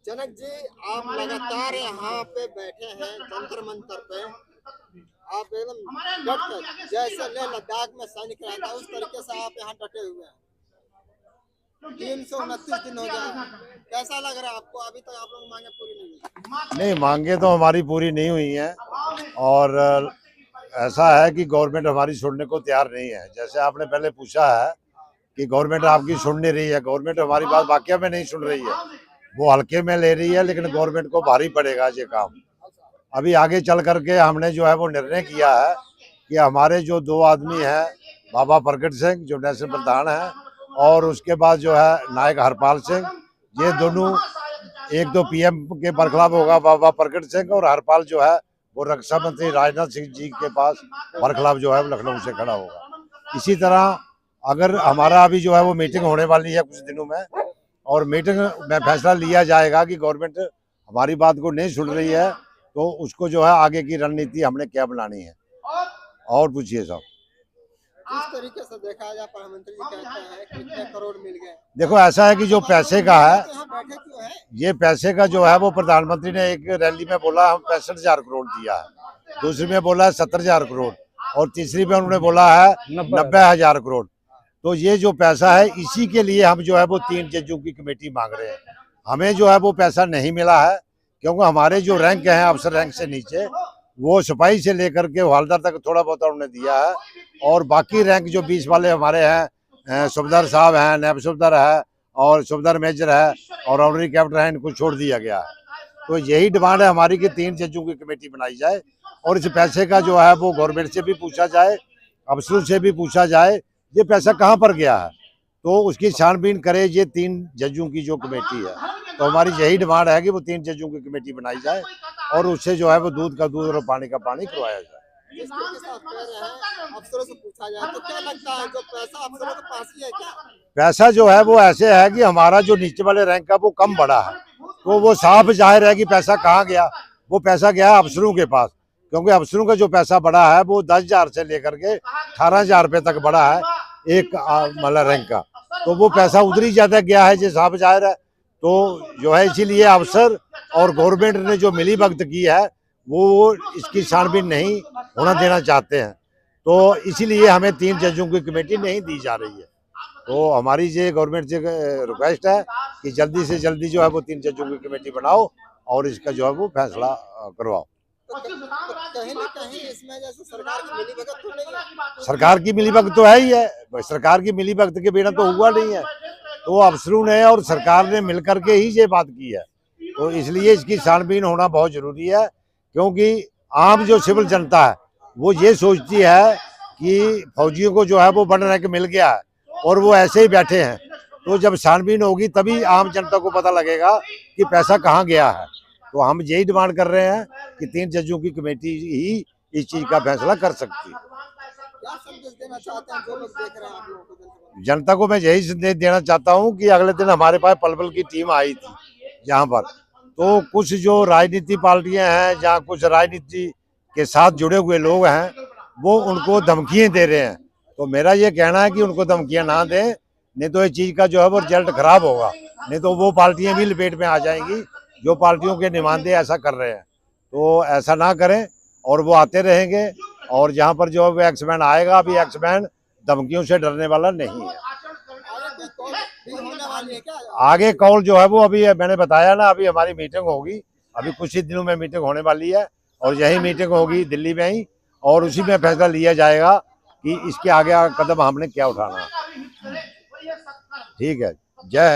जनक जी, आप लगातार यहाँ पे बैठे हैं जंतर मंतर पे। आप एकदम डट कर, जैसे ले लद्दाख में सैनिक रहता है उस तरीके से आप यहाँ डटे हुए हैं। 329 दिन हो गया, कैसा लग रहा है आपको? अभी तक आप लोग मांगे पूरी नहीं हुई? नहीं, मांगे तो हमारी पूरी नहीं हुई हैं और ऐसा है कि गवर्नमेंट हमारी सुनने को तैयार नहीं है। जैसे आपने पहले पूछा है कि गवर्नमेंट आपकी सुन नहीं रही है, गवर्नमेंट हमारी बात वाकई में नहीं सुन रही है, वो हल्के में ले रही है, लेकिन गवर्नमेंट को भारी पड़ेगा ये काम। अभी आगे चल करके हमने जो है वो निर्णय किया है कि हमारे जो दो आदमी हैं, बाबा प्रगट सिंह जो नेशनल प्रधान है और उसके बाद जो है नायक हरपाल सिंह, ये दोनों एक तो पीएम के बरखलाफ होगा बाबा प्रगट सिंह, और हरपाल जो है वो रक्षा मंत्री राजनाथ सिंह जी के पास बरखलाफ जो है लखनऊ से खड़ा होगा। इसी तरह अगर हमारा अभी जो है वो मीटिंग होने वाली है कुछ दिनों में, और मीटिंग में फैसला लिया जाएगा कि गवर्नमेंट हमारी बात को नहीं सुन रही है तो उसको जो है आगे की रणनीति हमने क्या बनानी है। और पूछिए साहब। किस तरीके से देखा जाए, प्रधानमंत्री जी कहते हैं कितने करोड़ मिल गए? देखो, ऐसा है कि जो पैसे का है, यहाँ बैठे क्यों है? ये पैसे का जो है वो प्रधानमंत्री ने एक रैली में बोला हम 65,000 करोड़ दिया है, दूसरी में बोला है 70,000 करोड़, और तीसरी में उन्होंने बोला है 90,000 करोड़। तो ये जो पैसा है इसी के लिए हम जो है वो 3 जजों की कमेटी मांग रहे हैं। हमें जो है वो पैसा नहीं मिला है क्योंकि हमारे जो रैंक हैं अफसर रैंक से नीचे, वो सिपाही से लेकर के हवलदार तक थोड़ा बहुत उन्होंने दिया है, और बाकी रैंक जो 20 वाले हमारे हैं, सूबेदार साहब हैं, नायब सूबेदार है और सूबेदार मेजर है और ऑनरी कैप्टन है, इनको छोड़ दिया गया है। तो यही डिमांड है हमारी कि 3 जजों की कमेटी बनाई जाए और इस पैसे का जो है वो गवर्नमेंट से भी पूछा जाए, अफसरों से भी पूछा जाए ये पैसा कहाँ पर गया है, तो उसकी छानबीन करे ये 3 जजों की जो कमेटी है। तो हमारी यही डिमांड है कि वो 3 जजों की कमेटी बनाई जाए और उससे जो है वो दूध का दूध और पानी का पानी करवाया जाए। जिस तरीके से आप कह रहे हैं अफसरों से पूछा जाए, तो क्या लगता है जो पैसा अफसरों के पास ही है क्या? पैसा जो है वो ऐसे है कि हमारा जो नीचे वाले रैंक का वो कम बड़ा है, तो वो साफ जाहिर है कि पैसा कहाँ गया। वो पैसा गया है अफसरों के पास, क्योंकि अफसरों का जो पैसा बड़ा है वो 10,000 से लेकर के 18,000 रुपये तक बड़ा है एक मतलब रैंक का, तो वो पैसा उधर ही ज्यादा गया है, जो साफ जाहिर है। तो जो है इसीलिए अफसर और गवर्नमेंट ने जो मिली भगत की है वो इसकी छानबीन नहीं होना देना चाहते हैं, तो इसीलिए हमें 3 जजों की कमेटी नहीं दी जा रही है। तो हमारी ये गवर्नमेंट से रिक्वेस्ट है कि जल्दी से जल्दी जो है वो 3 जजों की कमेटी बनाओ और इसका जो है वो फैसला करवाओ। तो कहीं ना कहीं इसमें जैसे सरकार की मिलीभगत तो नहीं है? सरकार की मिलीभगत तो है ही है, सरकार की मिलीभगत के बिना तो हुआ नहीं है, तो अफसरों ने और सरकार ने मिलकर के ही ये बात की है। तो इसलिए इसकी छानबीन होना बहुत जरूरी है, क्योंकि आम जो सिविल जनता है वो ये सोचती है कि फौजियों को जो है वो बन रैंक मिल गया है और वो ऐसे ही बैठे हैं, तो जब छानबीन होगी तभी आम जनता को पता लगेगा कि पैसा कहाँ गया है। तो हम यही डिमांड कर रहे हैं कि 3 जजों की कमेटी ही इस चीज का फैसला कर सकती है। क्या संदेश देना चाहते हैं जो लोग देख रहे हैं आप लोगों को? जनता को मैं यही संदेश देना चाहता हूँ कि अगले दिन हमारे पास पलवल की टीम आई थी यहाँ पर, तो कुछ जो राजनीति पार्टियां हैं, जहाँ कुछ राजनीति के साथ जुड़े हुए लोग हैं, वो उनको धमकियां दे रहे हैं। तो मेरा ये कहना है कि उनको धमकियां ना दें, नहीं तो ये चीज का जो है वो रिजल्ट खराब होगा, नहीं तो वो पार्टियां भी लपेट में आ जाएंगी जो पार्टियों के नुमाइंदे ऐसा कर रहे हैं। तो ऐसा ना करें और वो आते रहेंगे, और जहाँ पर जो है एक्समैन आएगा, अभी एक्समैन धमकियों से डरने वाला नहीं है। आगे कॉल जो है वो अभी मैंने बताया ना, अभी हमारी मीटिंग होगी, अभी कुछ ही दिनों में मीटिंग होने वाली है और यही मीटिंग होगी दिल्ली में ही, और उसी में फैसला लिया जाएगा कि इसके आगे कदम हमने क्या उठाना है। ठीक है, जय